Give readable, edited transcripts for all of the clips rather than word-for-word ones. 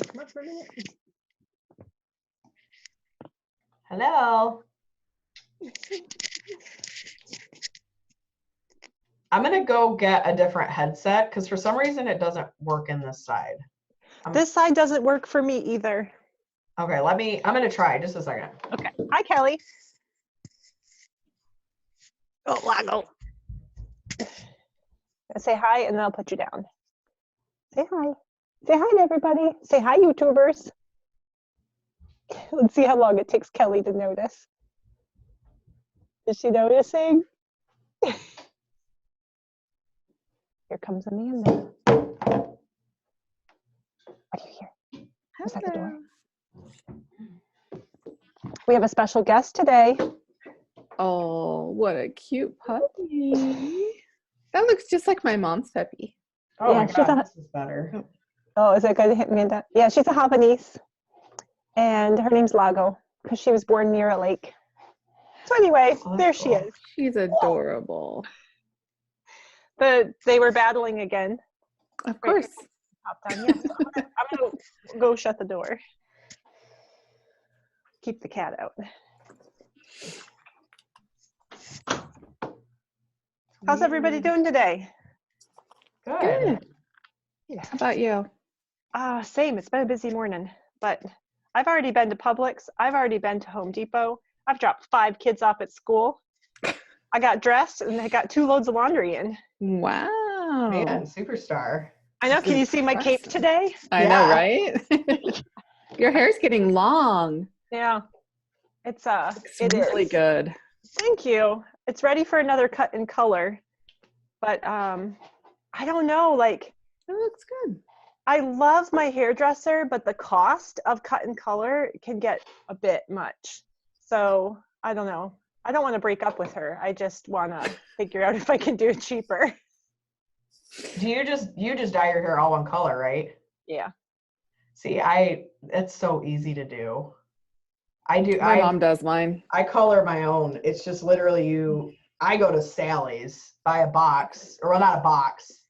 Come up for a minute. Hello. I'm gonna go get a different headset because for some reason it doesn't work in this side. This side doesn't work for me either. Okay, I'm gonna try just a second. Okay. Hi, Kelly. Oh, Lago. Say hi and then I'll put you down. Say hi. Say hi to everybody. Say hi, YouTubers. Let's see how long it takes Kelly to notice. Is she noticing? Here comes Amanda. Are you here? Who's at the door? We have a special guest today. Oh, what a cute puppy. That looks just like my mom's puppy. Oh Yeah, my God, this is better. Oh, is that good to hit Amanda? Yeah, she's a Havanese. And her name's Lago because she was born near a lake. So anyway, there she is. She's adorable. They were battling again. Of course. Yeah, so I'm gonna go shut the door. Keep the cat out. How's everybody doing today? Good. How about you? Same. It's been a busy morning, but I've already been to Publix. I've already been to Home Depot. I've dropped 5 kids off at school. I got dressed and I got 2 loads of laundry in. Wow. Man, superstar. I know. Can you see my cape today? I know, right? Your hair's getting long. Yeah. It's really good. Thank you. It's ready for another cut in color. But I don't know, like It looks good. I love my hairdresser, but the cost of cut and color can get a bit much. So I don't know. I don't want to break up with her. I just want to figure out if I can do it cheaper. Do you just dye your hair all one color, right? Yeah. See, it's so easy to do. My mom does mine. I color my own. It's just literally I go to Sally's, buy a box, or well, not a box,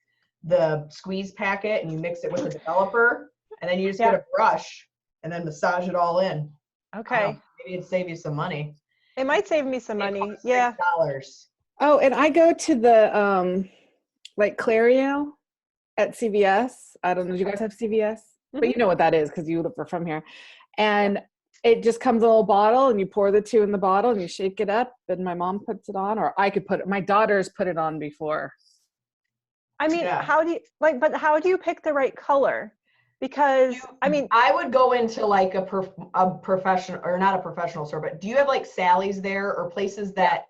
the squeeze packet, and you mix it with the developer, and then you just get a brush and then massage it all in. Okay. Maybe it'd save you some money. It might save me some money. Yeah. $6. Oh, and I go to the like Clario at CVS. I don't know. Do you guys have CVS? Mm-hmm. But you know what that is because you are from here. And it just comes in a little bottle and you pour the 2 in the bottle and you shake it up and my mom puts it on, or I could put it, my daughter's put it on before. I mean, how do you pick the right color? Because I would go into like a professional, or not a professional store, but do you have like Sally's there or places that,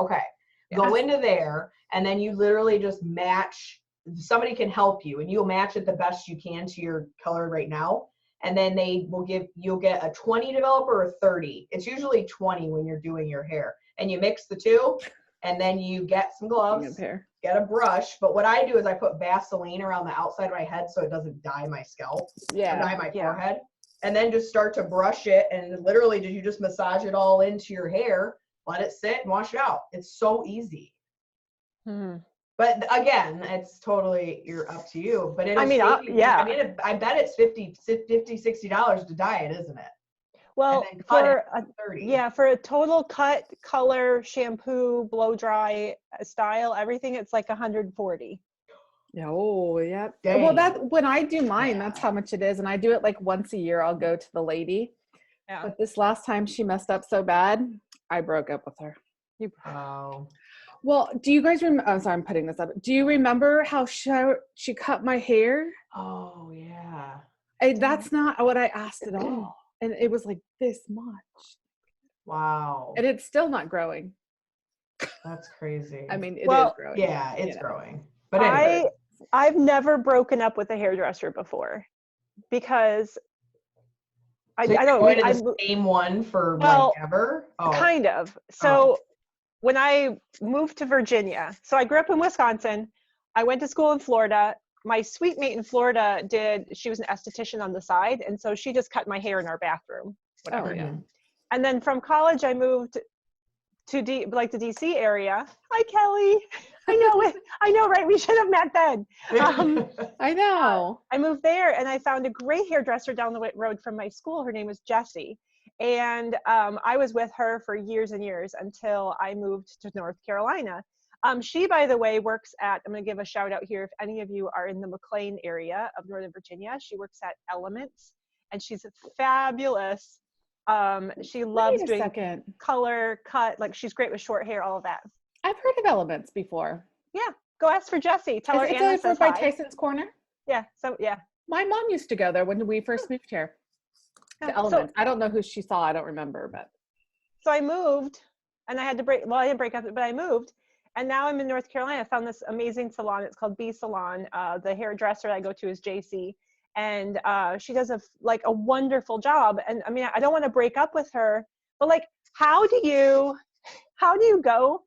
okay. Go into there and then you literally just match, somebody can help you and you'll match it the best you can to your color right now. And then you'll get a 20 developer or 30. It's usually 20 when you're doing your hair. And you mix the 2 and then you get some gloves, get a brush. But what I do is I put Vaseline around the outside of my head so it doesn't dye my scalp, dye my forehead. And then just start to brush it and literally you just massage it all into your hair, let it sit and wash it out. It's so easy. But again, it's totally up to you. But I bet it's $50, $60 to dye it, isn't it? Well, for a total cut, color, shampoo, blow dry style, everything, it's like $140. Oh, yeah. Dang. Well, when I do mine, that's how much it is. And I do it like once a year. I'll go to the lady. Yeah. But this last time she messed up so bad, I broke up with her. Oh. Well, do you guys remember? I'm sorry, I'm putting this up. Do you remember how she cut my hair? Oh, yeah. That's not what I asked at all. And it was like this much. Wow. And it's still not growing. That's crazy. I mean, it is growing. Yeah, it's growing. But anyway. I've never broken up with a hairdresser before because I don't going to the same one for like ever? Oh. Kind of. So when I moved to Virginia, so I grew up in Wisconsin. I went to school in Florida. My suite mate in Florida she was an esthetician on the side. And so she just cut my hair in our bathroom, whatever. Oh, yeah. And then from college, I moved to like the DC area. Hi, Kelly. I know it. I know, right? We should have met then. I know. I moved there and I found a great hairdresser down the road from my school. Her name was Jessie. And I was with her for years and years until I moved to North Carolina. She, by the way, works at, I'm going to give a shout out here if any of you are in the McLean area of Northern Virginia. She works at Elements and she's fabulous. She loves doing color, cut, like she's great with short hair, all of that. I've heard of Elements before. Yeah, go ask for Jessie. Tell her Anna says by hi. Tyson's Corner? Yeah, so yeah. My mom used to go there when we first moved here. The Elements. I don't know who she saw. I don't remember, but. So I moved and I had to break, well, I didn't break up, but I moved. And now I'm in North Carolina. I found this amazing salon. It's called B Salon. The hairdresser I go to is JC. And she does a wonderful job. And I mean, I don't want to break up with her, but like, how do you go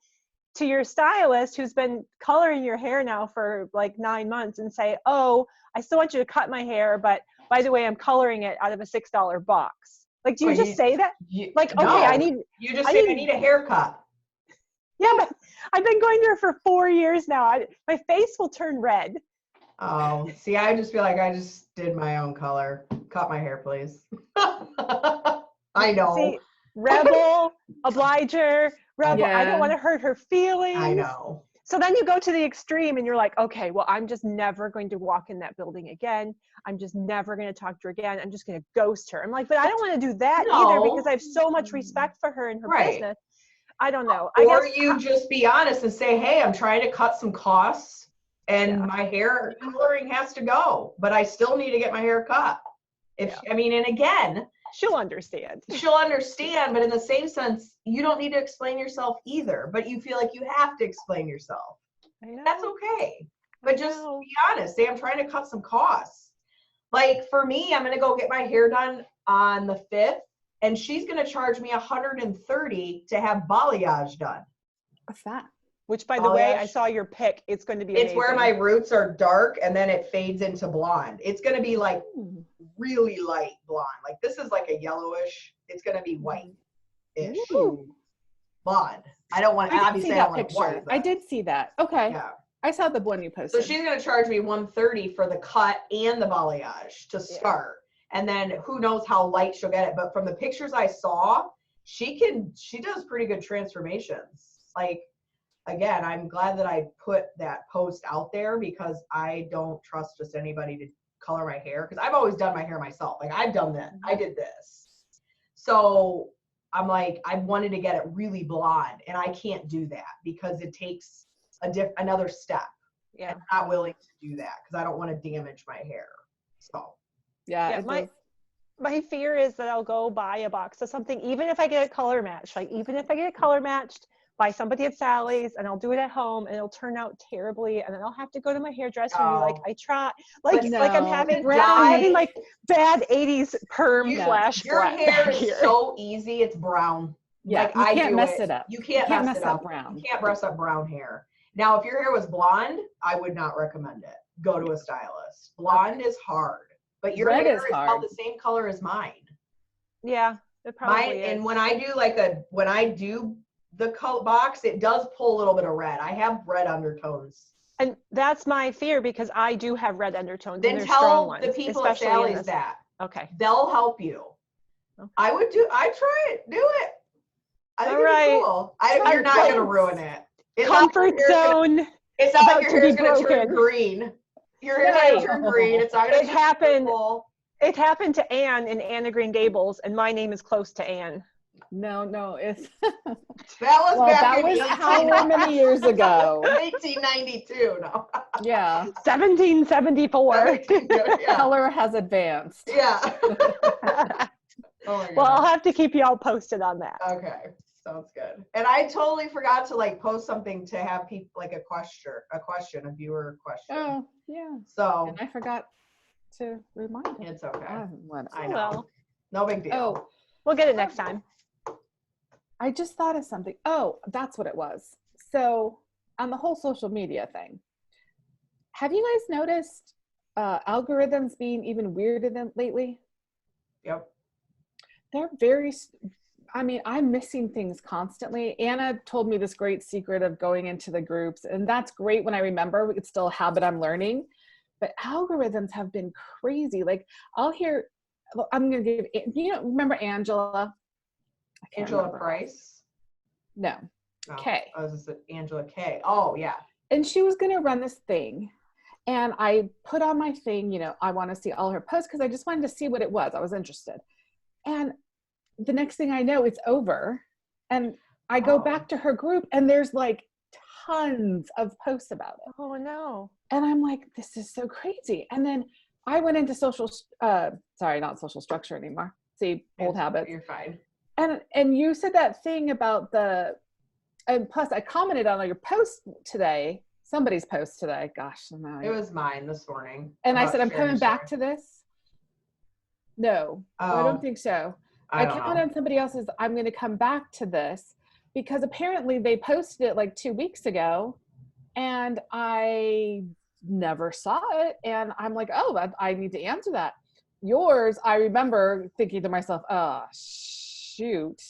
to your stylist who's been coloring your hair now for like 9 months and say, oh, I still want you to cut my hair, but by the way, I'm coloring it out of a $6 box. Like, do you just say that? Like, okay, no, you just say I need a haircut. Yeah, but I've been going to her for 4 years now. My face will turn red. Oh, see, I just feel like I just did my own color. Cut my hair, please. I know. See, rebel, obliger, rebel. Yeah. I don't want to hurt her feelings. I know. So then you go to the extreme and you're like, okay, well, I'm just never going to walk in that building again. I'm just never going to talk to her again. I'm just going to ghost her. I'm like, but I don't want to do that either because I have so much respect for her and her business. I don't know. Or you just be honest and say, hey, I'm trying to cut some costs and my hair coloring has to go, but I still need to get my hair cut. I mean, and again, she'll understand. She'll understand, but in the same sense, you don't need to explain yourself either, but you feel like you have to explain yourself. I know. That's okay. But just be honest. Say, I'm trying to cut some costs. Like for me, I'm going to go get my hair done on the 5th, and she's going to charge me $130 to have balayage done. What's that? Which, by the way, I saw your pic. It's going to be amazing. It's where my roots are dark, and then it fades into blonde. It's going to be like really light blonde. Like this is like a yellowish. It's going to be white-ish. Blonde. I don't want, obviously I don't want white. I did see that. Okay. Yeah. I saw the one you posted. So she's going to charge me $130 for the cut and the balayage to start. And then who knows how light she'll get it. But from the pictures I saw, she does pretty good transformations. Like, again, I'm glad that I put that post out there because I don't trust just anybody to color my hair. Because I've always done my hair myself. Like I've done that. I did this. So I'm like, I wanted to get it really blonde and I can't do that because it takes another step. Yeah. I'm not willing to do that because I don't want to damage my hair. So. Yeah, my fear is that I'll go buy a box of something, even if I get it color matched, like even if I get it color matched by somebody at Sally's and I'll do it at home and it'll turn out terribly and then I'll have to go to my hairdresser and be like, I try, like I'm having like bad 80s perm flash. Your hair is so easy, it's brown. Yeah, like you can't mess it up. You can't mess it up brown. You can't mess up brown hair. Now, if your hair was blonde, I would not recommend it. Go to a stylist. Blonde is hard. But your hair is about the same color as mine. Yeah, it probably is. And when I do the coat box, it does pull a little bit of red. I have red undertones. And that's my fear because I do have red undertones. Then tell the people at Sally's that. Okay. They'll help you. Okay. I try it. Do it. I think it'd be cool. You're not going to ruin it. Comfort zone. It's not like your hair's going to turn green. Your hair's turn green. It's not. It happened. It happened to Anne in Anna Green Gables, and my name is close to Anne. No, it's that was back in how many years ago? 1892. No. Yeah. 1774. Color has advanced. Yeah. Well, I'll have to keep you all posted on that. Okay. Sounds good. And I totally forgot to post something to have people a viewer question. Oh, yeah. So and I forgot to remind you. It's okay. I know. No big deal. Oh, we'll get it next time. I just thought of something. Oh, that's what it was. So on the whole social media thing, have you guys noticed algorithms being even weirder than lately? Yep. They're very I mean, I'm missing things constantly. Anna told me this great secret of going into the groups, and that's great when I remember. It's still a habit I'm learning, but algorithms have been crazy. Like I'll hear, well, I'm going to give, remember Angela? I can't Angela remember. Price? No, Oh, Kay. I was just Angela Kay. Oh, yeah. And she was going to run this thing. And I put on my thing, I want to see all her posts because I just wanted to see what it was. I was interested. And the next thing I know, it's over. And I go back to her group and there's like tons of posts about it. Oh, no. And I'm like, this is so crazy. And then I went into not social structure anymore. See, old habits. You're fine. And you said that thing about and plus I commented on your post today, somebody's post today. Gosh, it was mine this morning. And I said, I'm coming back to this. No, I don't think so. I commented on somebody else's, I'm going to come back to this because apparently they posted it like 2 weeks ago and I never saw it. And I'm like, oh, I need to answer that. Yours, I remember thinking to myself, oh, shoot.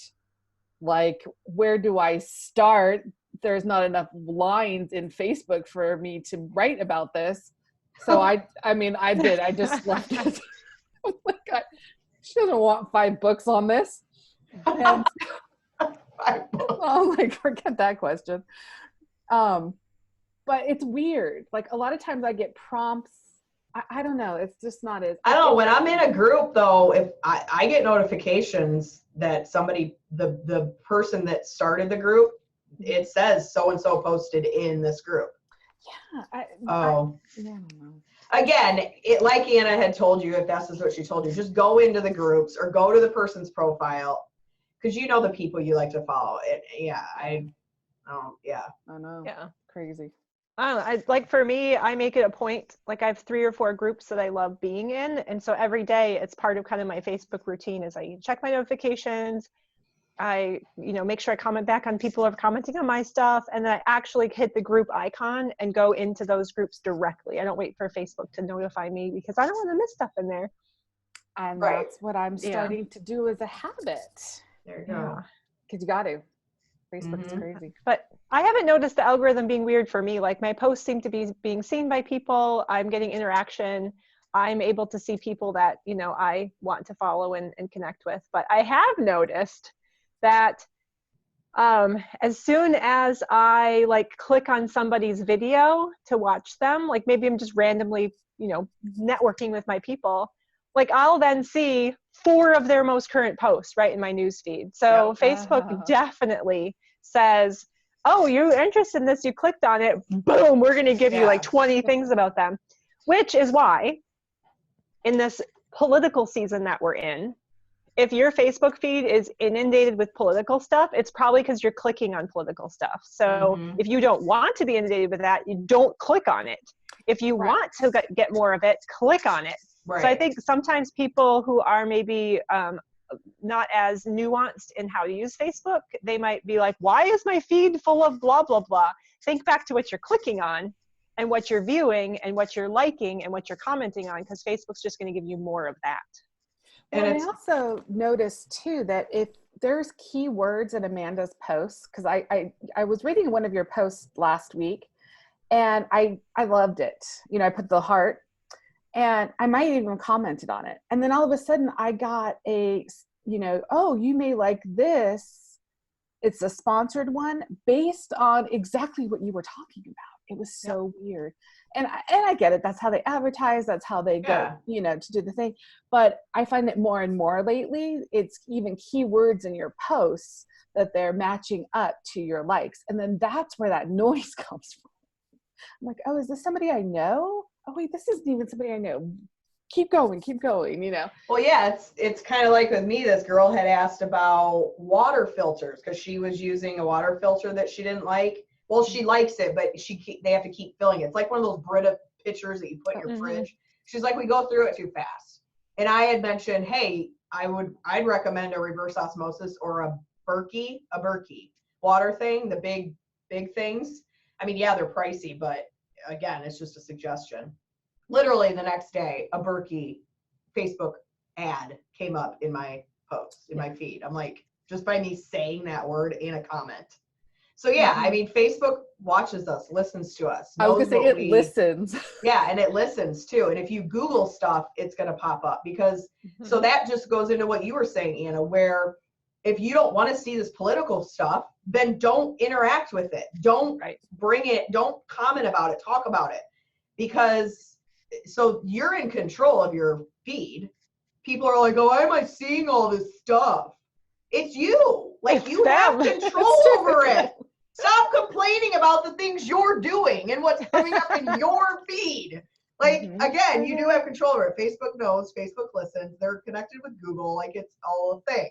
Like, where do I start? There's not enough lines in Facebook for me to write about this. So I just left it. Oh my God. She doesn't want 5 books on this. And 5 books. I'm like, forget that question. But it's weird. Like a lot of times I get prompts. I don't know. It's just not as. I don't know. When I'm in a group though, if I get notifications that somebody, the person that started the group, it says so-and-so posted in this group. Yeah. I Oh. don't know. Again, like Anna had told you, if that's what she told you, just go into the groups or go to the person's profile because you know the people you like to follow. I know. Yeah. Crazy. I don't know. Like for me, I make it a point, like I have 3 or 4 groups that I love being in. And so every day it's part of kind of my Facebook routine is I check my notifications. I, make sure I comment back on people who are commenting on my stuff. And then I actually hit the group icon and go into those groups directly. I don't wait for Facebook to notify me because I don't want to miss stuff in there. And that's what I'm starting to do as a habit. There you go. Because you got to. Facebook is crazy. But I haven't noticed the algorithm being weird for me. Like my posts seem to be being seen by people. I'm getting interaction. I'm able to see people that, I want to follow and connect with. But I have noticed that as soon as I click on somebody's video to watch them, like maybe I'm just randomly, networking with my people, like I'll then see 4 of their most current posts right in my news feed. So Facebook definitely says, oh, you're interested in this, you clicked on it, boom, we're going to give you like 20 things about them, which is why in this political season that we're in, if your Facebook feed is inundated with political stuff, it's probably because you're clicking on political stuff. So if you don't want to be inundated with that, you don't click on it. If you want to get more of it, click on it. Right. So I think sometimes people who are maybe not as nuanced in how to use Facebook, they might be like, why is my feed full of blah, blah, blah? Think back to what you're clicking on and what you're viewing and what you're liking and what you're commenting on, because Facebook's just going to give you more of that. Well, and I also noticed too that if there's keywords in Amanda's posts, because I was reading one of your posts last week and I loved it. I put the heart and I might even commented on it. And then all of a sudden I got oh, you may like this. It's a sponsored one based on exactly what you were talking about. It was so weird. And I get it. That's how they advertise. That's how they go, to do the thing. But I find it more and more lately, it's even keywords in your posts that they're matching up to your likes. And then that's where that noise comes from. I'm like, oh, is this somebody I know? Oh, wait, this isn't even somebody I know. Keep going, Well, yeah, it's kind of like with me. This girl had asked about water filters because she was using a water filter that she didn't like. Well, she likes it, but they have to keep filling it. It's like one of those Brita pitchers that you put in your fridge. She's like, we go through it too fast. And I had mentioned, hey, I'd recommend a reverse osmosis or a Berkey water thing, the big things. I mean, yeah, they're pricey, but again, it's just a suggestion. Literally the next day, a Berkey Facebook ad came up in my post, in my feed. I'm like, just by me saying that word in a comment. So yeah, I mean, Facebook watches us, listens to us. I was gonna say it listens. Yeah, and it listens too. And if you Google stuff, it's gonna pop up because, so that just goes into what you were saying, Anna, where if you don't want to see this political stuff, then don't interact with it. Don't bring it, don't comment about it, talk about it. Because, so you're in control of your feed. People are like, oh, why am I seeing all this stuff? It's you. Like, you have control over it. Stop complaining about the things you're doing and what's coming up in your feed. Like, again, you do have control over it. Facebook knows, Facebook listens, they're connected with Google, like it's all a thing.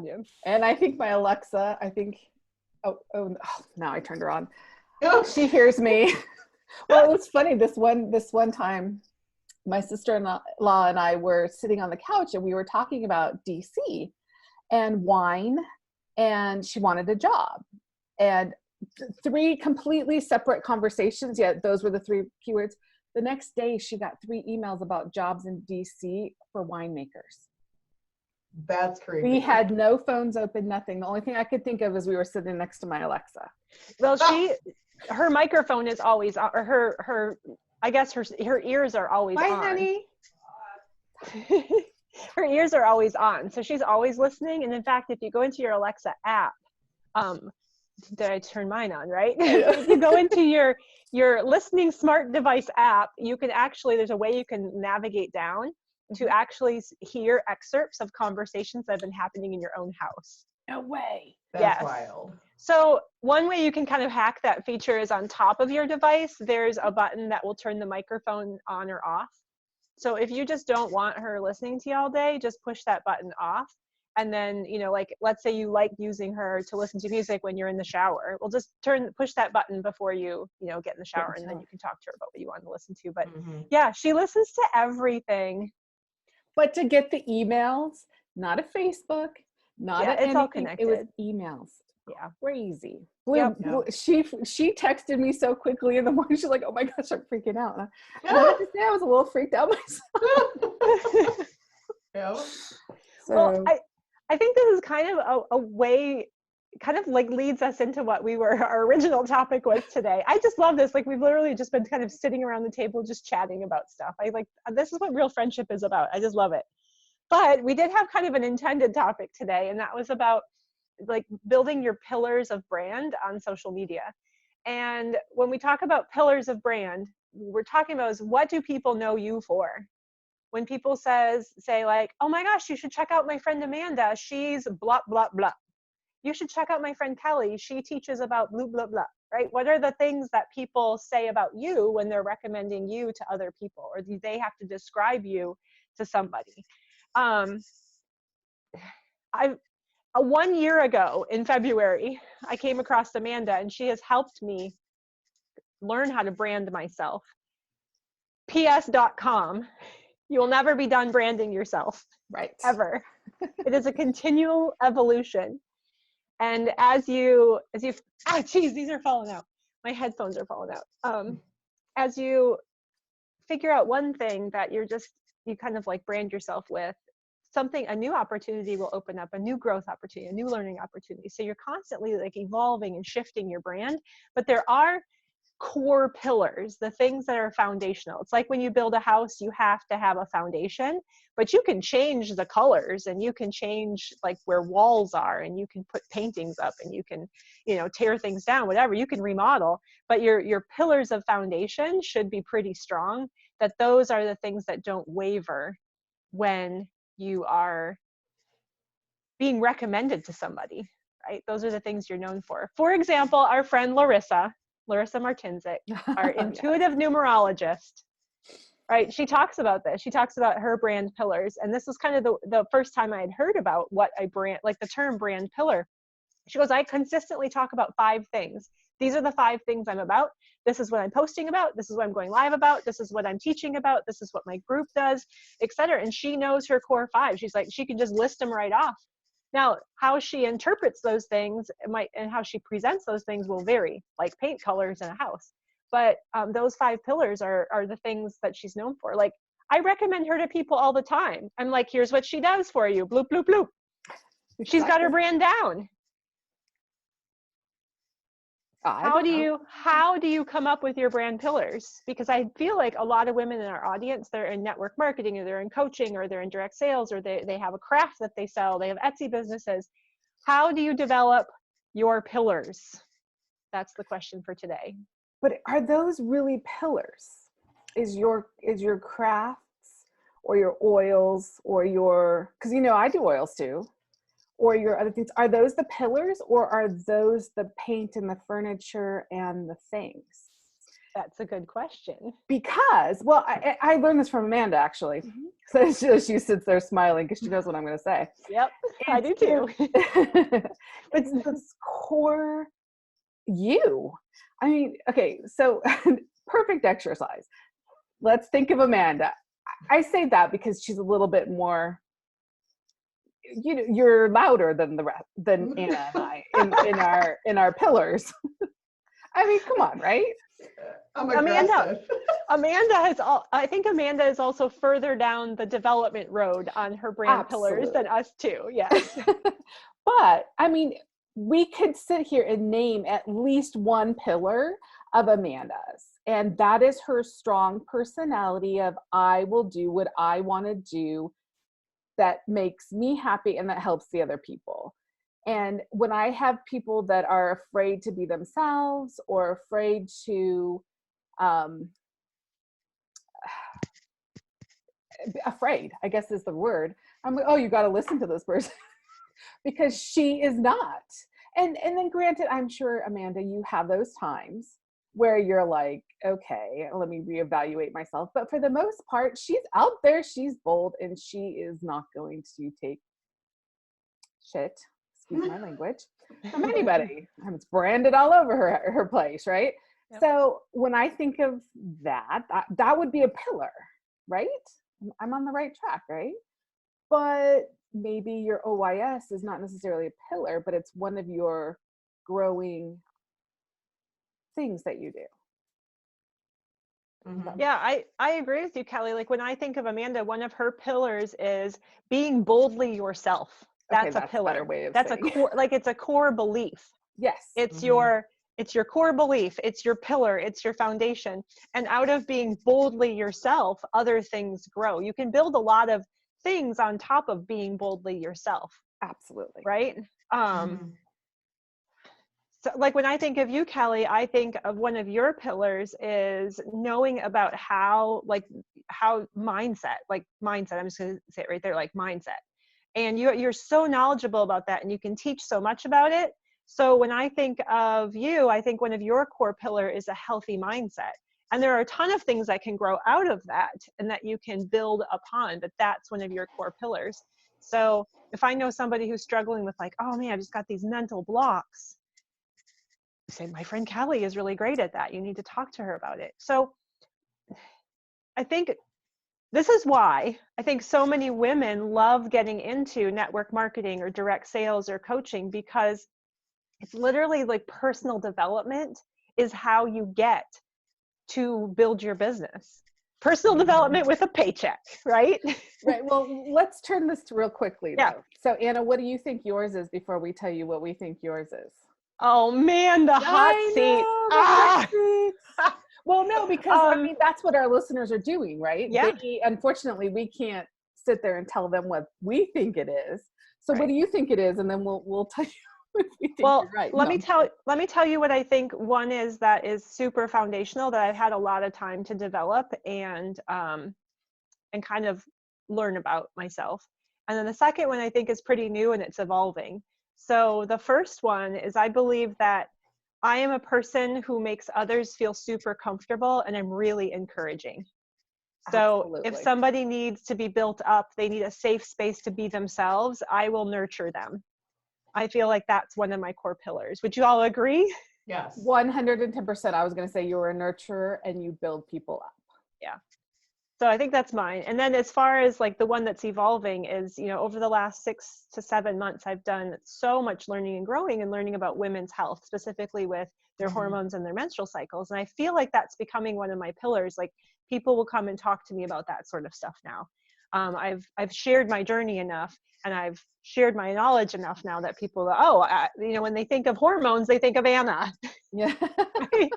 Yeah. And I think my Alexa, oh, now I turned her on. She hears me. Well, it was funny, this one time, my sister-in-law and I were sitting on the couch and we were talking about DC and wine, and she wanted a job. And 3 completely separate conversations, yet those were the 3 keywords. The next day, she got 3 emails about jobs in DC for winemakers. That's crazy. Mm-hmm. We had no phones open, nothing. The only thing I could think of is we were sitting next to my Alexa. Well, her microphone is always on, or her I guess her ears are always on. Bye, honey. Her ears are always on, so she's always listening. And in fact, if you go into your Alexa app, did I turn mine on, right? If you go into your listening smart device app, you can actually, there's a way you can navigate down to actually hear excerpts of conversations that have been happening in your own house. No way. That's wild. So one way you can kind of hack that feature is on top of your device, there's a button that will turn the microphone on or off. So if you just don't want her listening to you all day, just push that button off. And then, you know, like, let's say you like using her to listen to music when you're in the shower. Well, just push that button before you get in the shower, and then you can talk to her about what you want to listen to. But yeah, she listens to everything. But to get the emails, not a Facebook, not a it's all anything, connected. it was emails. Yeah. Crazy. Yep. She texted me so quickly in the morning. She's like, oh my gosh, I'm freaking out. And I have to say, I was a little freaked out myself. Yeah. So, well, I think this is kind of a way, kind of like leads us into what our original topic was today. I just love this. Like, we've literally just been kind of sitting around the table, just chatting about stuff. This is what real friendship is about. I just love it. But we did have kind of an intended topic today, and that was about like building your pillars of brand on social media. And when we talk about pillars of brand, we're talking about is, what do people know you for? When people say like, oh my gosh, you should check out my friend Amanda, she's blah, blah, blah. You should check out my friend Kelly, she teaches about blah, blah, blah, right? What are the things that people say about you when they're recommending you to other people, or do they have to describe you to somebody? 1 year ago in February, I came across Amanda, and she has helped me learn how to brand myself. ps.com. You will never be done branding yourself. right. Ever. It is a continual evolution. And as you, these are falling out. My headphones are falling out. As you figure out one thing that you kind of like brand yourself with, a new opportunity will open up, a new growth opportunity, a new learning opportunity. So you're constantly like evolving and shifting your brand, but there are core pillars, the things that are foundational. It's like when you build a house, you have to have a foundation, but you can change the colors, and you can change like where walls are, and you can put paintings up, and you can, tear things down, whatever, you can remodel, but your pillars of foundation should be pretty strong, that those are the things that don't waver when you are being recommended to somebody, right? Those are the things you're known for. For example, our friend Larissa Martinzik, our intuitive numerologist, right? She talks about this. She talks about her brand pillars. And this was kind of the first time I had heard about what a brand, like the term brand pillar. She goes, I consistently talk about 5 things. These are the 5 things I'm about. This is what I'm posting about. This is what I'm going live about. This is what I'm teaching about. This is what my group does, etc. And she knows her core 5. She's like, she can just list them right off. Now, how she interprets those things and how she presents those things will vary, like paint colors in a house. But those 5 pillars are the things that she's known for. Like, I recommend her to people all the time. I'm like, here's what she does for you. Bloop, bloop, bloop. She's got her brand down. How do you come up with your brand pillars? Because I feel like a lot of women in our audience, they're in network marketing, or they're in coaching, or they're in direct sales, or they have a craft that they sell, they have Etsy businesses. How do you develop your pillars? That's the question for today. But are those really pillars? Is your crafts or your oils or your, because I do oils too, or your other things, are those the pillars, or are those the paint and the furniture and the things? That's a good question. Because, well, I learned this from Amanda, actually. So she sits there smiling because she knows what I'm going to say. Yep, I do too. It's this core you. I mean, okay, so perfect exercise. Let's think of Amanda. I say that because she's a little bit more, you're louder than than Anna and I in our pillars. I mean, come on, right? I'm aggressive. I think Amanda is also further down the development road on her brand pillars than us too. Yes. But I mean, we could sit here and name at least one pillar of Amanda's, and that is her strong personality of, I will do what I want to do that makes me happy and that helps the other people. And when I have people that are afraid to be themselves, or afraid to afraid, I guess is the word, I'm like, oh, you got to listen to this person. Because she is not. And then granted, I'm sure, Amanda, you have those times where you're like, okay, let me reevaluate myself. But for the most part, she's out there, she's bold, and she is not going to take shit, excuse my language, from anybody. It's branded all over her place, right? Yep. So when I think of that would be a pillar, right? I'm on the right track, right? But maybe your OYS is not necessarily a pillar, but it's one of your growing things that you do. Mm-hmm. Yeah, I agree with you, Kelly. Like when I think of Amanda, one of her pillars is being boldly yourself. That's a pillar. A better way of saying. A core, like it's a core belief. Yes. It's your core belief. It's your pillar. It's your foundation. And out of being boldly yourself, other things grow. You can build a lot of things on top of being boldly yourself. Absolutely. Right? So like when I think of you, Kelly, I think of one of your pillars is knowing about how mindset, I'm just going to say it right there, like mindset. And you're so knowledgeable about that, and you can teach so much about it. So when I think of you, I think one of your core pillar is a healthy mindset. And there are a ton of things that can grow out of that and that you can build upon, but that's one of your core pillars. So if I know somebody who's struggling with like, oh man, I just got these mental blocks, I say, my friend Kelly is really great at that. You need to talk to her about it. So I think this is why I think so many women love getting into network marketing or direct sales or coaching, because it's literally like personal development is how you get to build your business. Personal development with a paycheck, right? Right. Well, let's turn this real quickly though. Yeah. So Anna, what do you think yours is before we tell you what we think yours is? Oh man, the hot seat. Well, no, because I mean, that's what our listeners are doing, right? Yeah. Unfortunately, we can't sit there and tell them what we think it is. So what do you think it is? And then we'll tell you if we think you're right. Let me tell you what I think one is that is super foundational that I've had a lot of time to develop and kind of learn about myself. And then the second one I think is pretty new and it's evolving. So the first one is I believe that I am a person who makes others feel super comfortable, and I'm really encouraging. So Absolutely. If somebody needs to be built up, they need a safe space to be themselves, I will nurture them. I feel like that's one of my core pillars. Would you all agree? Yes. 110%. I was going to say you're a nurturer and you build people up. Yeah. So I think that's mine. And then as far as like the one that's evolving is, over the last 6 to 7 months, I've done so much learning and growing and learning about women's health, specifically with their hormones and their menstrual cycles. And I feel like that's becoming one of my pillars. Like people will come and talk to me about that sort of stuff now. I've shared my journey enough, and I've shared my knowledge enough now that people when they think of hormones, they think of Anna. Yeah. Right?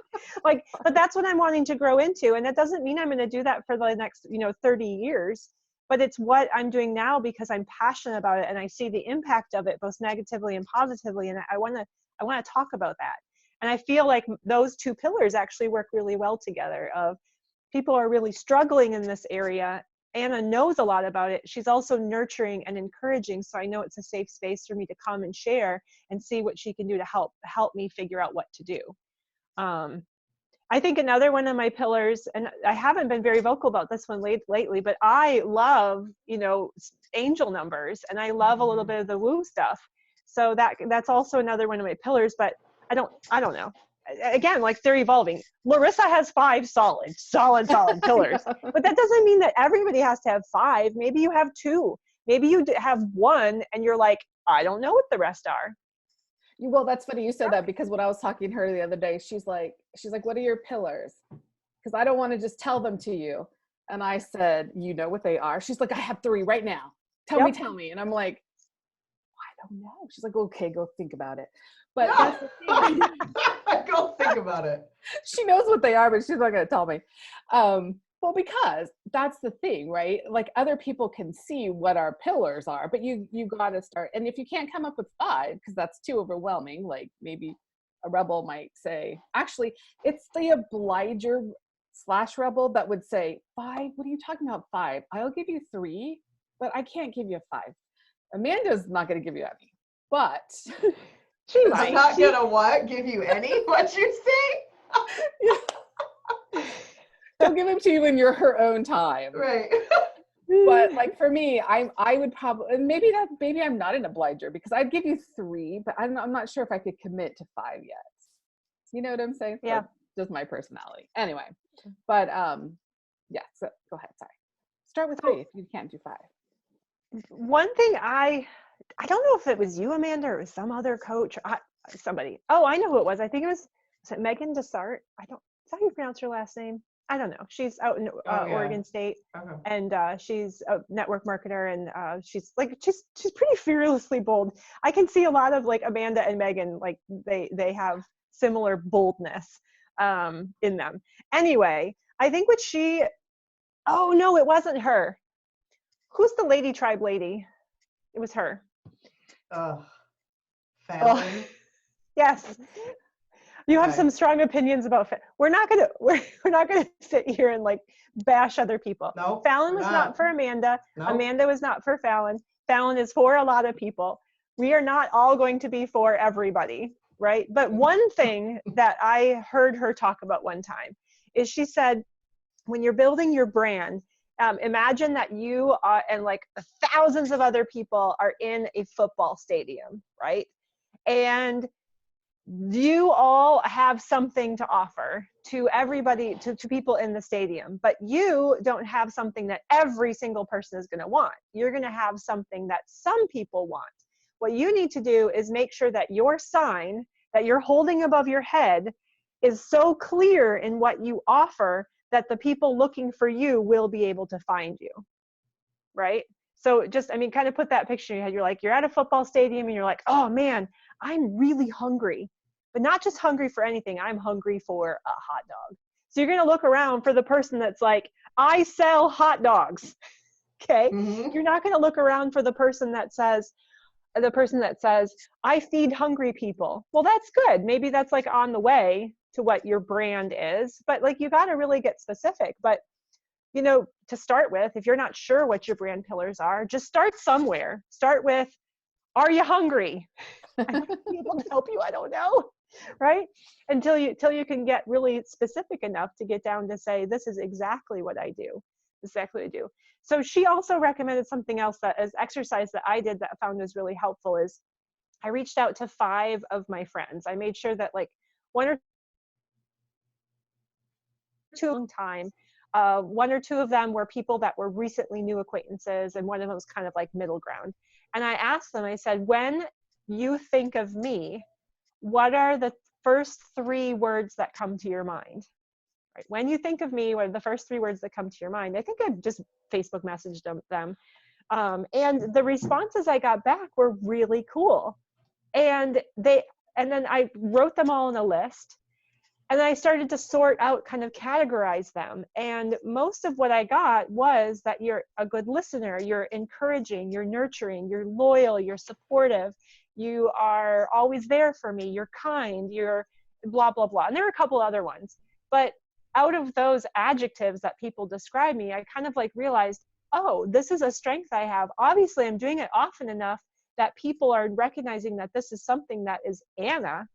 Like, but that's what I'm wanting to grow into. And that doesn't mean I'm going to do that for the next, 30 years, but it's what I'm doing now because I'm passionate about it. And I see the impact of it both negatively and positively. And I want to talk about that. And I feel like those two pillars actually work really well together. Of people are really struggling in this area. Anna knows a lot about it. She's also nurturing and encouraging. So I know it's a safe space for me to come and share and see what she can do to help me figure out what to do. I think another one of my pillars, and I haven't been very vocal about this one lately, but I love, angel numbers, and I love a little bit of the woo stuff. So that's also another one of my pillars, but I don't know. Again, like, they're evolving. Larissa has 5 solid pillars, but that doesn't mean that everybody has to have 5. Maybe you have 2. Maybe you have 1 and you're like, I don't know what the rest are. Well, that's funny you said that, because when I was talking to her the other day, she's like, what are your pillars? Because I don't want to just tell them to you. And I said, you know what they are? She's like, I have 3 right now. Tell me. And I'm like, I don't know. She's like, okay, go think about it. But that's the thing. Go think about it. She knows what they are, but she's not going to tell me. Well, because that's the thing, right? Like, other people can see what our pillars are, but you got to start. And if you can't come up with 5, because that's too overwhelming, like maybe a rebel might say, actually, it's the obliger/rebel that would say 5. What are you talking about 5? I'll give you 3, but I can't give you 5. Amanda's not going to give you any, but she's not gonna what? Give you any? What you say? She'll give them to you in her own time. Right. But like for me, I would probably, maybe I'm not an obliger, because I'd give you 3, but I'm not sure if I could commit to 5 yet. You know what I'm saying? Yeah. That's just my personality. Anyway, but yeah. So go ahead. Sorry. Start with 3 if you can't do 5. One thing I don't know if it was you, Amanda, or it was some other coach, somebody. Oh, I know who it was. I think was it Megan Desart? Is that how you pronounce her last name? I don't know. She's out in Oregon State, and she's a network marketer, and she's pretty fearlessly bold. I can see a lot of like Amanda and Megan, like they have similar boldness in them. Anyway, I think oh no, it wasn't her. Who's the Lady Tribe lady? It was her. Fallon. Oh, yes. You have some strong opinions about we're not gonna sit here and like bash other people. No, Fallon was not for Amanda. No. Amanda was not for Fallon. Fallon is for a lot of people. We are not all going to be for everybody, right? But one thing that I heard her talk about one time is she said, when you're building your brand, imagine that you and like thousands of other people are in a football stadium, right? And you all have something to offer to everybody, to people in the stadium, but you don't have something that every single person is going to want. You're going to have something that some people want. What you need to do is make sure that your sign that you're holding above your head is so clear in what you offer that the people looking for you will be able to find you, right? So just, kind of put that picture in your head. You're like, you're at a football stadium and you're like, oh man, I'm really hungry, but not just hungry for anything. I'm hungry for a hot dog. So you're going to look around for the person that's like, I sell hot dogs. Okay. Mm-hmm. You're not going to look around for the person that says, I feed hungry people. Well, that's good. Maybe that's like on the way to what your brand is, but like, you got to really get specific. But to start with, if you're not sure what your brand pillars are, just start somewhere. Start with, are you hungry? I might be able to help you. I don't know. Right? Until you can get really specific enough to get down to say, this is exactly what I do. Exactly what I do. So she also recommended something else that as exercise that I did that I found was really helpful is I reached out to 5 of my friends. I made sure that like 1 or 2 long time. 1 or 2 of them were people that were recently new acquaintances, and one of them was kind of like middle ground. And I asked them, I said, when you think of me, what are the first 3 words that come to your mind? right? When you think of me, what are the first 3 words that come to your mind? I think I just Facebook messaged them. And the responses I got back were really cool. And then I wrote them all in a list. And I started to sort out, kind of categorize them. And most of what I got was that you're a good listener, you're encouraging, you're nurturing, you're loyal, you're supportive, you are always there for me, you're kind, you're blah, blah, blah. And there were a couple other ones. But out of those adjectives that people describe me, I kind of like realized, oh, this is a strength I have. Obviously, I'm doing it often enough that people are recognizing that this is something that is Anna.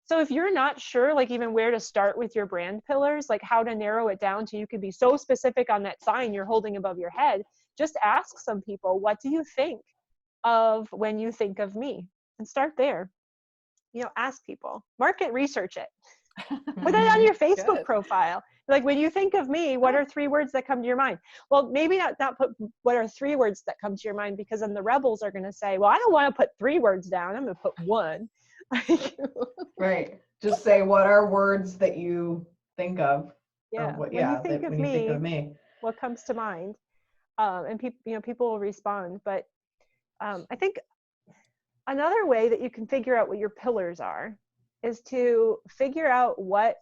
So if you're not sure, like even where to start with your brand pillars, like how to narrow it down to you can be so specific on that sign you're holding above your head, just ask some people, what do you think of when you think of me? And start there. You know, ask people, market research it. Put it on your Facebook Good. profile. Like, when you think of me, what are 3 words that come to your mind? Well, maybe not put what are 3 words that come to your mind, because then the rebels are going to say, well, I don't want to put 3 words down. I'm going to put 1. Right. Just say, what are words that you think of? Yeah. What, When you yeah, think that of when you think of me, me. what comes to mind? And people will respond. But I think another way that you can figure out what your pillars are is to figure out what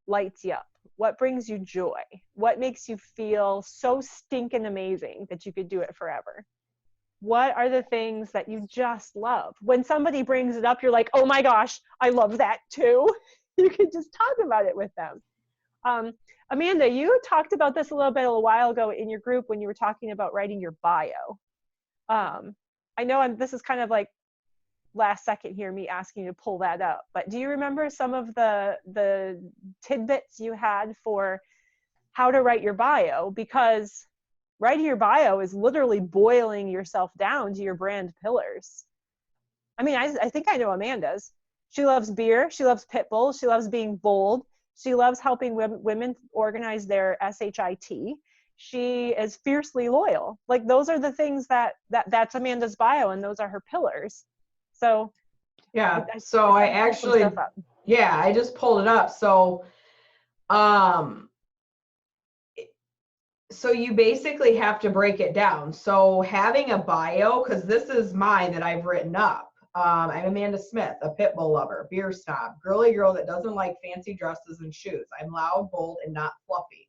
lights you up, what brings you joy, what makes you feel so stinking amazing that you could do it forever. What are the things that you just love? When somebody brings it up, you're like, oh my gosh, I love that too. You can just talk about it with them. Amanda, you talked about this a little while ago in your group when you were talking about writing your bio. I know this is kind of like last second here, me asking you to pull that up, but do you remember some of the tidbits you had for how to write your bio? Because writing your bio is literally boiling yourself down to your brand pillars. I mean, I think I know Amanda's. She loves beer. She loves pit bulls. She loves being bold. She loves helping women organize their SHIT. She is fiercely loyal. Like, those are the things that's Amanda's bio, and those are her pillars. So yeah. So I actually, yeah, I just pulled it up. So, so you basically have to break it down. So having a bio, because this is mine that I've written up. I'm Amanda Smith, a pit bull lover, beer snob, girly girl that doesn't like fancy dresses and shoes. I'm loud, bold, and not fluffy.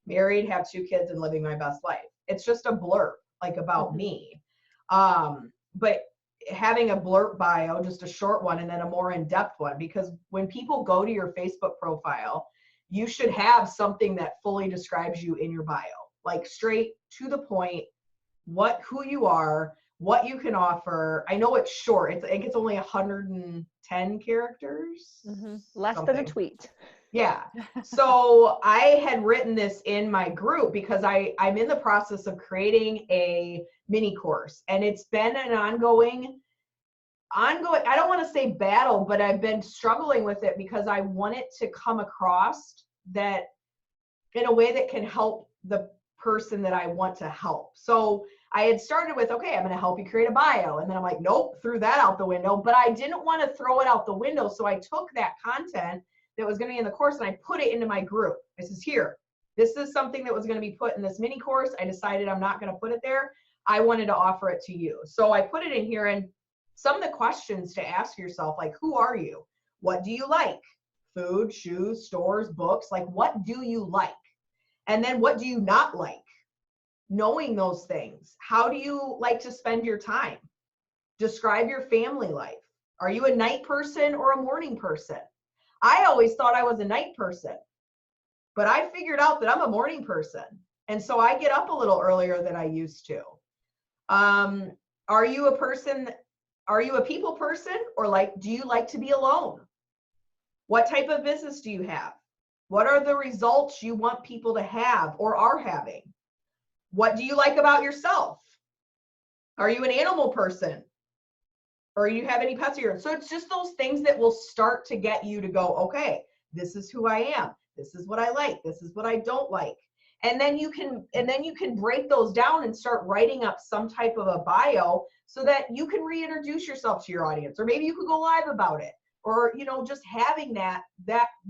Married, have 2 kids, and living my best life. It's just a blurb, like, about me. But having a blurb bio, just a short one, and then a more in-depth one, because when people go to your Facebook profile, you should have something that fully describes you in your bio, like straight to the point, who you are, what you can offer. I know it's short. I think it's only 110 characters. Less than a tweet. Yeah. So I had written this in my group because I'm in the process of creating a mini course, and it's been an ongoing, I don't want to say battle, but I've been struggling with it because I want it to come across that in a way that can help the person that I want to help. So I had started with, okay, I'm going to help you create a bio. And then I'm like, nope, threw that out the window. But I didn't want to throw it out the window. So I took that content that was going to be in the course and I put it into my group. I says, here, this is something that was going to be put in this mini course. I decided I'm not going to put it there. I wanted to offer it to you. So I put it in here, and some of the questions to ask yourself, like, who are you? What do you like? Food, shoes, stores, books. Like, what do you like? And then what do you not like? Knowing those things. How do you like to spend your time? Describe your family life. Are you a night person or a morning person? I always thought I was a night person, but I figured out that I'm a morning person. And so I get up a little earlier than I used to. Are you a people person, or do you like to be alone? What type of business do you have? What are the results you want people to have or are having? What do you like about yourself? Are you an animal person? Or you have any pets of yours? So it's just those things that will start to get you to go, okay, this is who I am. This is what I like. This is what I don't like. And then you can break those down and start writing up some type of a bio so that you can reintroduce yourself to your audience. Or maybe you could go live about it. or, you know, just having that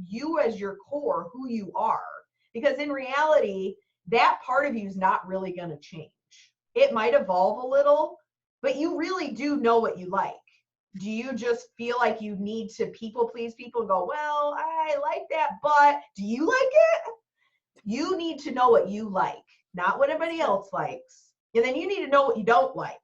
you as your core, who you are, because in reality, that part of you is not really going to change. It might evolve a little, but you really do know what you like. Do you just feel like you need to people please people and go, well, I like that, but do you like it? You need to know what you like, not what anybody else likes. And then you need to know what you don't like.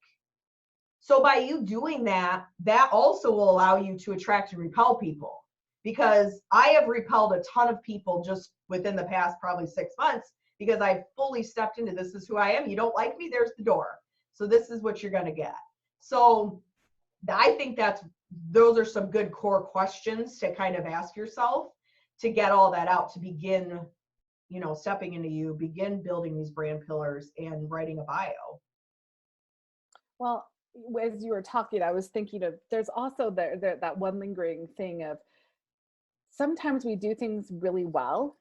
So by you doing that, that also will allow you to attract and repel people. Because I have repelled a ton of people just within the past probably 6 months, because I fully stepped into, this is who I am. You don't like me, there's the door. So this is what you're going to get. So I think those are some good core questions to kind of ask yourself to get all that out, to begin, you know, stepping into you, begin building these brand pillars and writing a bio. Well, as you were talking, I was thinking of, there's also that one lingering thing of, sometimes we do things really well.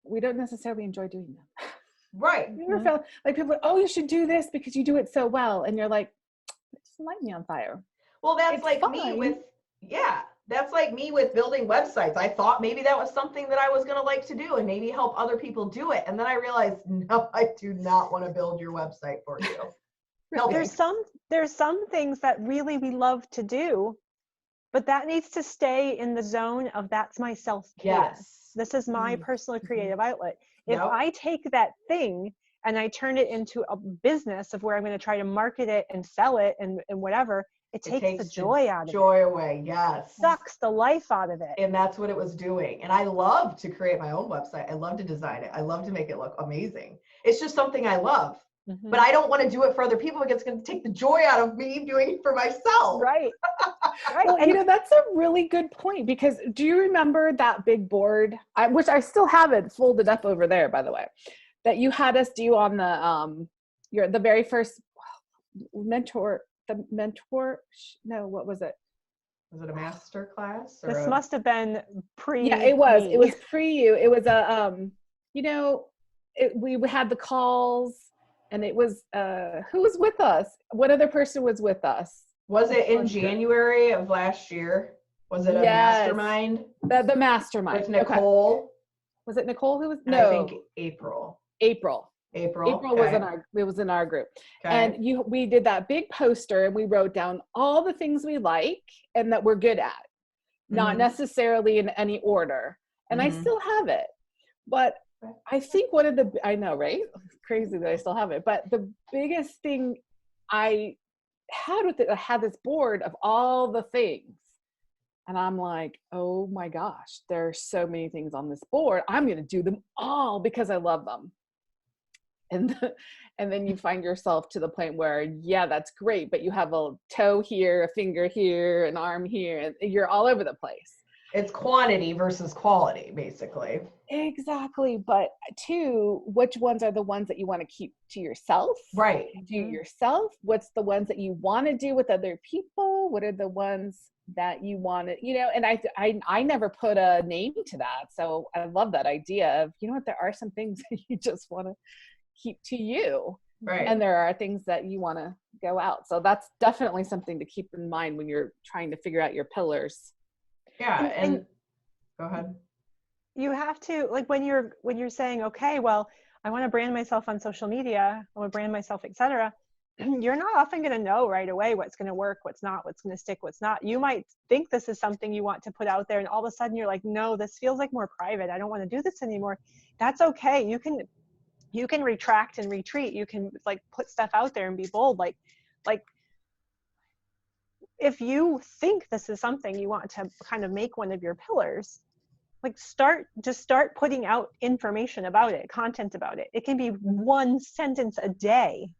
We don't necessarily enjoy doing them. Right. You ever felt like people are, oh, you should do this because you do it so well. And you're like, it's light me on fire. Well, that's It's like fine. me with, that's like me with building websites. I thought maybe that was something that I was going to like to do and maybe help other people do it. And then I realized, no, I do not want to build your website for you. No, There's some things that really we love to do, but that needs to stay in the zone of, that's my self-care. yes. This is my personal creative outlet. If Yep. I take that thing and I turn it into a business of where I'm going to try to market it and sell it and whatever, it takes the joy out of it. Joy away, yes. Sucks the life out of it. And that's what it was doing. And I love to create my own website. I love to design it. I love to make it look amazing. It's just something I love. Mm-hmm. But I don't want to do it for other people because it's going to take the joy out of me doing it for myself. Right. Right. Well, you know, that's a really good point, because do you remember that big board, which I still have it folded up over there, by the way, that you had us do on the very first what was it? Was it a master class? Or This must have been pre. Yeah, it was. me. It was pre you. It was a you know, we had the calls, and it was who was with us? What other person was with us? Was it in January of last year? Was it a mastermind? The mastermind. With Nicole? Okay. Was it Nicole who was? No. I think April. April Okay. was in our group. Okay. And we did that big poster, and we wrote down all the things we like and that we're good at, not necessarily in any order. And I still have it. But I think I know, right? It's crazy that I still have it. But the biggest thing I had with it, I had this board of all the things. And I'm like, oh my gosh, there's so many things on this board. I'm going to do them all because I love them. And then you find yourself to the point where, yeah, that's great, but you have a toe here, a finger here, an arm here, and you're all over the place. It's quantity versus quality, basically. Exactly. But two, which ones are the ones that you want to keep to yourself? Right. Do yourself? What's the ones that you want to do with other people? What are the ones that you want to, you know? And I never put a name to that. So I love that idea of, you know what, there are some things that you just want to keep to you. Right. And there are things that you want to go out. So that's definitely something to keep in mind when you're trying to figure out your pillars. Yeah. And go ahead. You have to, like, when you're saying, okay, well, I want to brand myself on social media, I want to brand myself, etc. You're not often going to know right away what's going to work, what's not, what's going to stick, what's not. You might think this is something you want to put out there, and all of a sudden you're like, no, this feels like more private. I don't want to do this anymore. That's okay. You can retract and retreat. You can, like, put stuff out there and be bold. Like if you think this is something you want to kind of make one of your pillars, like start putting out information about it, content about it. It can be one sentence a day,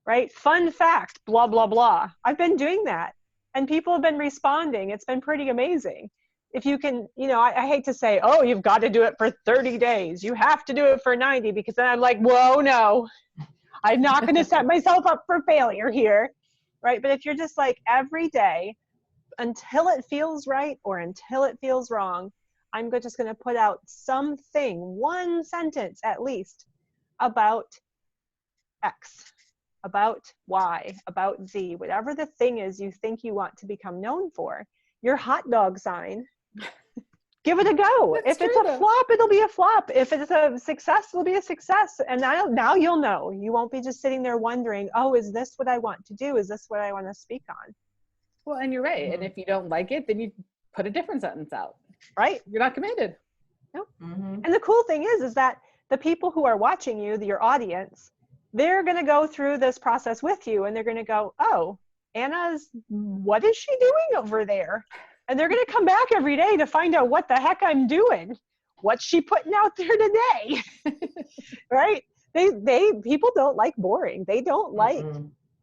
right? Fun fact, blah, blah, blah. I've been doing that and people have been responding. It's been pretty amazing. If you can, you know, I hate to say, oh, you've got to do it for 30 days. You have to do it for 90, because then I'm like, whoa, no, I'm not going to set myself up for failure here. Right. But if you're just like every day until it feels right or until it feels wrong, I'm just going to put out something, one sentence at least, about X, about Y, about Z, whatever the thing is you think you want to become known for. your hot dog sign. Give it a go. That's If it's true, a though. flop, it'll be a flop. If it's a success, it'll be a success. And now you'll know. You won't be just sitting there wondering, oh, is this what I want to do? Is this what I want to speak on? Well, and you're right. And if you don't like it, then you put a different sentence out. Right? You're not committed. Nope. Mm-hmm. And the cool thing is that the people who are watching you, your audience, they're going to go through this process with you, and they're going to go, oh, what is she doing over there? And they're going to come back every day to find out what the heck I'm doing. What's she putting out there today? Right? People don't like boring. They don't like,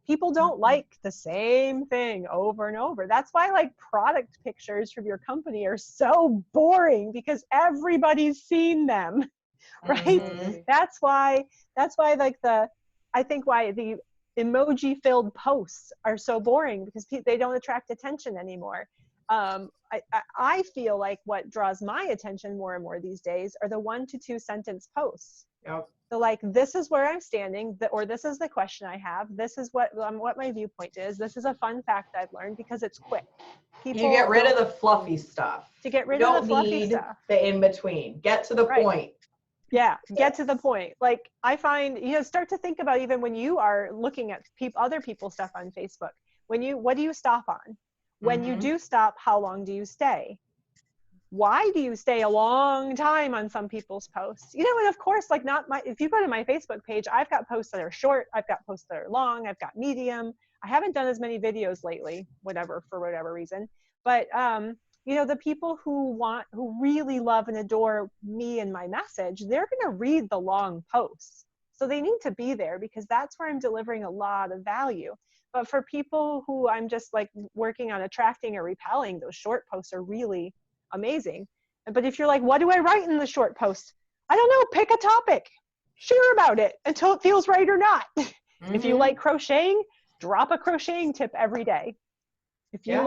people don't like the same thing over and over. That's why like product pictures from your company are so boring, because everybody's seen them, right? Mm-hmm. That's why like I think why the emoji filled posts are so boring, because they don't attract attention anymore. I feel like what draws my attention more and more these days are the 1 to 2 sentence posts. Yep. So like, this is where I'm standing, or this is the question I have. This is what my viewpoint is. This is a fun fact I've learned, because it's quick. You get rid of the fluffy stuff. To get rid of the fluffy need stuff. the in between. Get to the point. Yeah, get to the point. Like I find, start to think about, even when you are looking at other people's stuff on Facebook, what do you stop on? When you do stop, how long do you stay? Why do you stay a long time on some people's posts? And of course, like if you go to my Facebook page, I've got posts that are short, I've got posts that are long, I've got medium. I haven't done as many videos lately, for whatever reason. But the people who really love and adore me and my message, they're going to read the long posts. So they need to be there, because that's where I'm delivering a lot of value. But for people who I'm just like working on attracting or repelling, those short posts are really amazing. But if you're like, what do I write in the short post? I don't know, pick a topic, share about it until it feels right or not. If you like crocheting, drop a crocheting tip every day. If you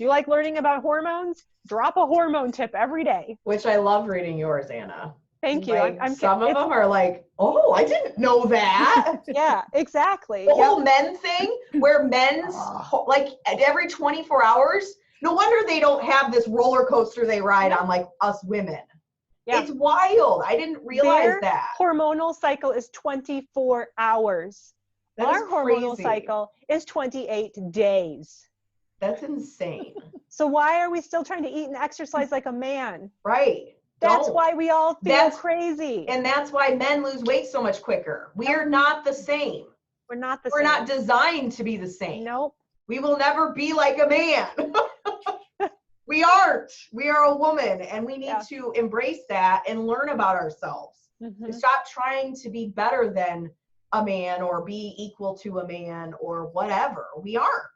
like learning about hormones, drop a hormone tip every day. Which I love reading yours, Anna. Thank you. Like, some of them are like, oh, I didn't know that. Yeah, exactly. The whole men thing, where men's like at every 24 hours, no wonder they don't have this roller coaster they ride on like us women. Yeah. It's wild. I didn't realize that. Hormonal cycle is 24 hours. Our hormonal cycle is 28 days. That's insane. So why are we still trying to eat and exercise like a man? Right. That's why we all feel crazy. And that's why men lose weight so much quicker. We are not the same. We're not the same. We're not designed to be the same. Nope. We will never be like a man. We aren't. We are a woman, and we need to embrace that and learn about ourselves. And stop trying to be better than a man or be equal to a man or whatever. We aren't.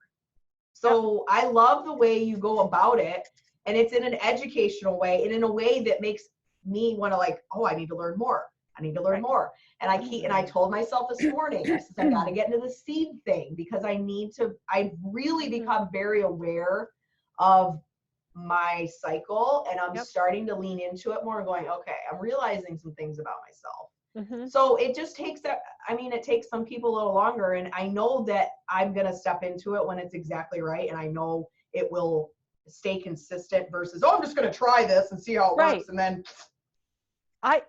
So I love the way you go about it. And it's in an educational way, and in a way that makes me want to like, oh, I need to learn more. I need to learn more. And I told myself this morning, I said, I got to get into the seed thing, because I've really become very aware of my cycle, and I'm starting to lean into it more and going, okay, I'm realizing some things about myself. So it just takes it takes some people a little longer, and I know that I'm going to step into it when it's exactly right. And I know it will stay consistent versus, oh, I'm just going to try this and see how it works. And then I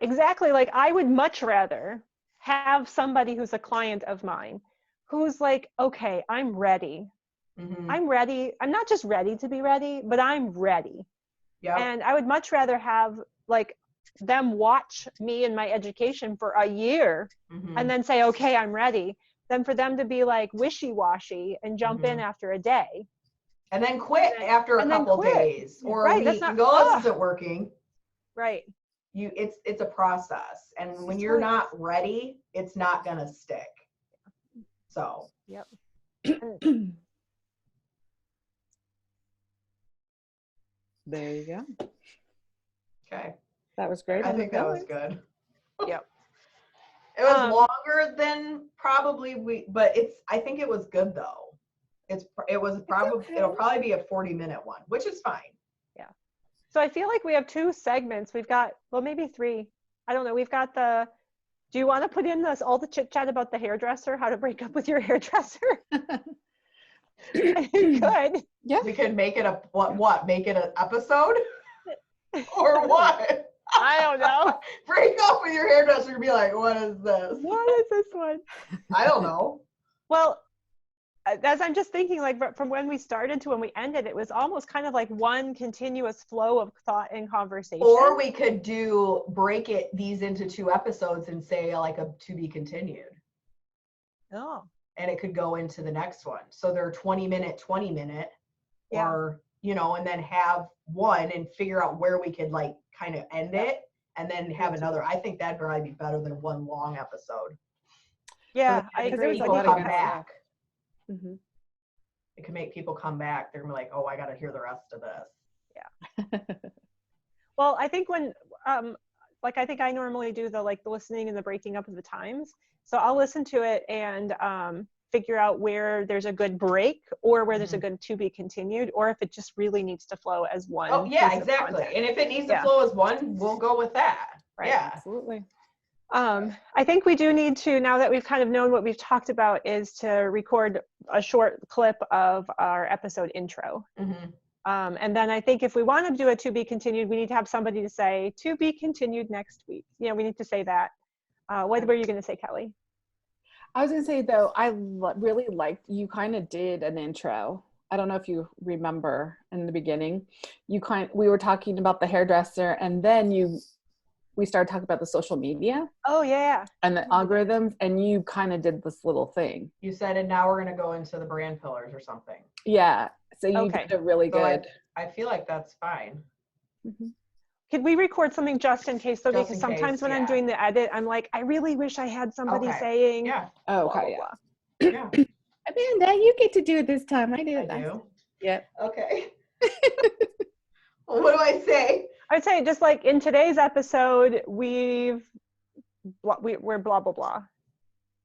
would much rather have somebody who's a client of mine who's like, okay, I'm ready. I'm ready. I'm not just ready to be ready, but I'm ready. And I would much rather have like them watch me and my education for a year and then say, okay, I'm ready, than for them to be like wishy-washy and jump in after a day. And then quit after a couple days or a week and go, this isn't working. Right. It's a process. And when you're not ready, it's not going to stick. So. Yep. There you go. Okay. That was great. I think that was good. Yep. It was longer than probably but I think it was good though. It'll probably be a 40-minute one, which is fine. Yeah. So I feel like we have 2 segments. We've got, well, maybe 3. I don't know. We've got do you want to put in all the chit chat about the hairdresser, how to break up with your hairdresser? You could. Yeah. We could make it a what? Make it an episode? Or what? I don't know. Break up with your hairdresser and be like, what is this? What is this one? I don't know. Well, as I'm just thinking, like from when we started to when we ended, it was almost kind of like one continuous flow of thought and conversation. Or we could break these into 2 episodes and say like a to be continued. Oh. And it could go into the next one. So they're 20 minute, Yeah. or, and then have one and figure out where we could like kind of end it and then have another. I think that'd probably be better than one long episode. Yeah, So I because there agree. was a People lot of come good back. Mm-hmm. It can make people come back. They're gonna be like, oh, I got to hear the rest of this. Well, I think when, I think I normally do the listening and the breaking up of the times. So I'll listen to it and figure out where there's a good break or where there's a good to be continued, or if it just really needs to flow as one. Oh, yeah, piece of exactly. content. And if it needs to flow as one, we'll go with that. Right. Yeah. Absolutely. I think we do need to, now that we've kind of known what we've talked about, is to record a short clip of our episode intro. Mm-hmm. And then I think if we want to do a to be continued, we need to have somebody to say to be continued next week. We need to say that. What were you going to say, Kelly? I was going to say, though, I really liked, you kind of did an intro. I don't know if you remember in the beginning, we were talking about the hairdresser, and then we started talking about the social media. Oh, yeah. And the algorithms, and you kind of did this little thing. You said, and now we're going to go into the brand pillars or something. Yeah. So you Okay. did a really good. I feel like that's fine. Mm-hmm. Could we record something just in case, though? Just Because in sometimes case, when I'm doing the edit, I'm like, I really wish I had somebody saying, Yeah. Oh, blah, okay. blah, Yeah. blah. Yeah. Amanda, you get to do it this time. I do. I do. Yep. Okay. Well, what do I say? I'd say just like in today's episode, we're blah, blah, blah.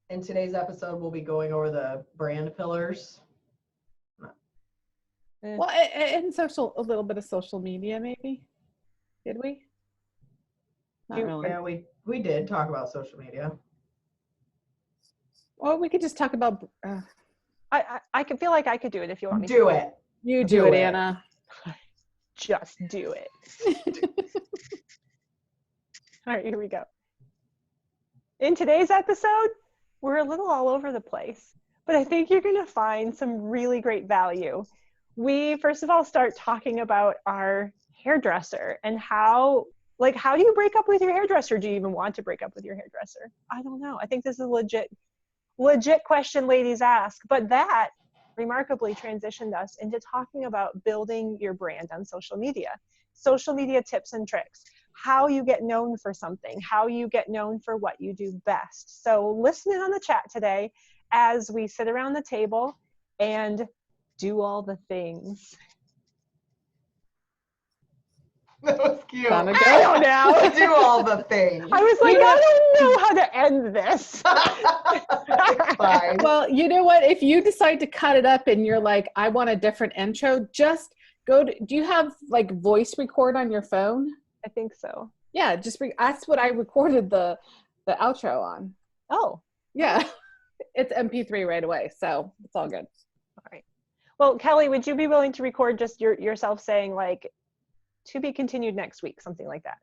In today's episode, we'll be going over the brand pillars. Well, and a little bit of social media, maybe. Did we? Not really. Yeah, we did talk about social media. Well, we could just talk about. I could feel like I could do it if you want me to. Do it. You do it, Anna. Just do it. All right, here we go. In today's episode, we're a little all over the place, but I think you're going to find some really great value. We, first of all, start talking about our hairdresser and how do you break up with your hairdresser? Do you even want to break up with your hairdresser? I don't know. I think this is a legit question ladies ask, but that remarkably transitioned us into talking about building your brand on social media tips and tricks, how you get known for something, how you get known for what you do best. So listen in on the chat today as we sit around the table and do all the things. That was cute. I don't know. Do all the things. I was like, I don't know how to end this. Fine. Well, you know what? If you decide to cut it up and you're like, I want a different intro, just go to, do you have like voice record on your phone? I think so. Yeah, that's what I recorded the outro on. Oh. Yeah. It's MP3 right away, so it's all good. All right. Well, Kelly, would you be willing to record just yourself saying like, to be continued next week, something like that?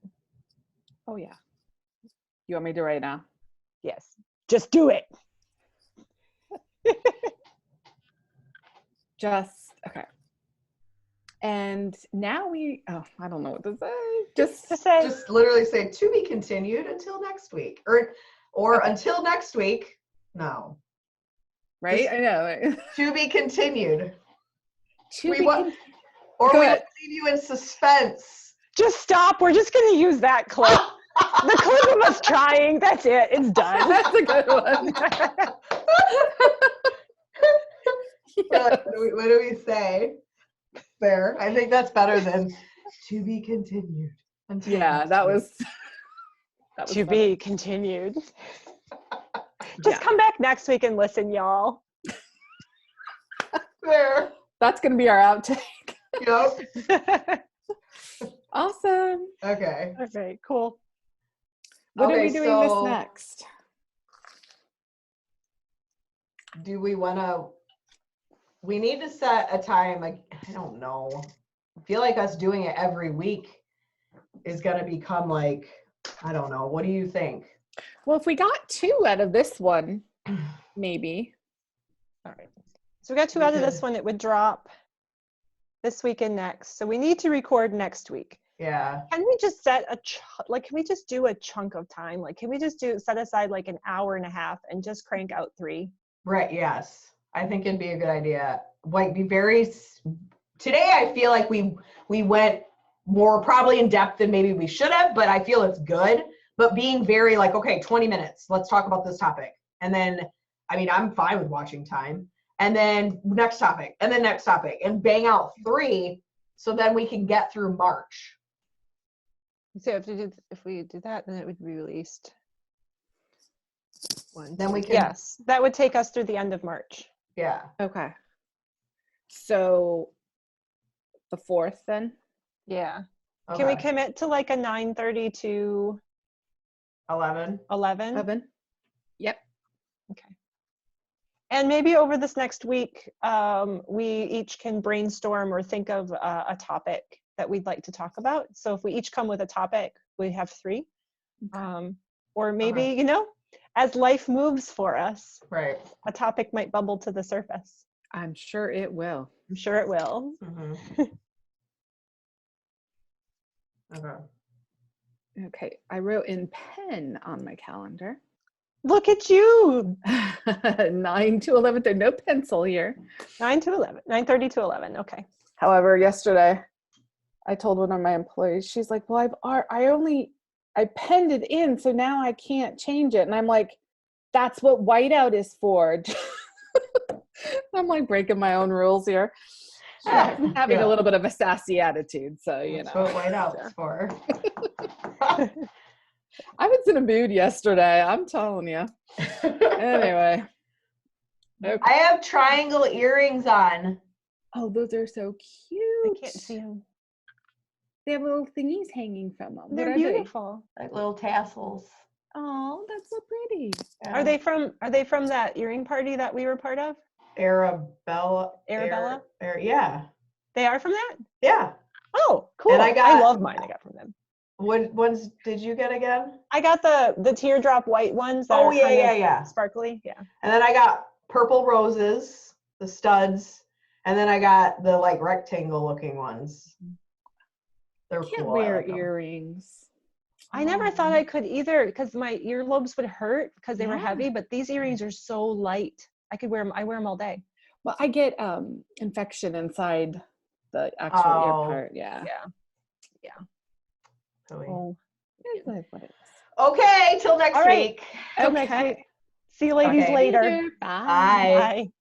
Oh, yeah. You want me to do it right now? Yes. Just do it. Okay. And now I don't know what to say. Just literally say to be continued until next week, or until next week. No. Right? I know. To be continued. We we will leave you in suspense. Just stop. We're just going to use that clip. The clip of us trying. That's it. It's done. That's a good one. What do we say? There. I think that's better than to be continued. Yeah, that was to be continued. Just come back next week and listen, y'all. There. That's going to be our outtake. Yep. Awesome. Okay. Okay, cool. What are we doing this next? Do we want to we need to set a time. Like, I don't know. I feel like us doing it every week is going to become like, I don't know. What do you think? Well, if we got 2 out of this one, maybe. All right. So we got 2 out of this one. It would drop this week and next. So we need to record next week. Yeah. Can we just set can we just do a chunk of time? Like, can we just set aside like an hour and a half and just crank out 3? Right. Yes. I think it'd be a good idea. Like, today I feel like we went more probably in depth than maybe we should have, but I feel it's good. But being very like, okay, 20 minutes, let's talk about this topic. And then, I mean, I'm fine with watching time. And then next topic, and then next topic, and bang out 3, so then we can get through March. So if we do that, then it would be released. Then we can. Yes, that would take us through the end of March. Yeah. Okay. So the 4th then? Yeah. Okay. Can we commit to like a 9:30 to 11? 11? 11? Yep. Okay. And maybe over this next week, we each can brainstorm or think of a topic that we'd like to talk about. So if we each come with a topic, we have 3. Or maybe, Okay. As life moves for us, Right. a topic might bubble to the surface. I'm sure it will. I'm sure it will. Mm-hmm. Okay. Okay. I wrote in pen on my calendar. Look at you. 9 to 11. There's no pencil here. 9 to 11. 9:30 to 11. Okay. However, yesterday I told one of my employees, she's like, well, I penned it in, so now I can't change it. And I'm like, that's what whiteout is for. I'm like breaking my own rules here. I'm having a little bit of a sassy attitude, so That's what whiteout's for. I was in a mood yesterday, I'm telling you. Anyway. Okay. I have triangle earrings on. Oh, those are so cute. I can't see them. They have little thingies hanging from them. They're beautiful. Like little tassels. Oh, that's so pretty. Yeah. Are they from that earring party that we were part of? Arabella. Yeah. They are from that? Yeah. Oh, cool. And I love mine. I got from them. What ones did you get again? I got the teardrop white ones that are kind of sparkly. Yeah. And then I got purple roses, the studs, and then I got the like rectangle looking ones. They're cool. Can't wear earrings. I never thought I could either because my earlobes would hurt because they were heavy, but these earrings are so light. I wear them all day. Well, I get infection inside the actual ear part. Yeah. Oh. It's like what it is. Okay, till next week. Till next week. See you ladies later. Bye. Bye.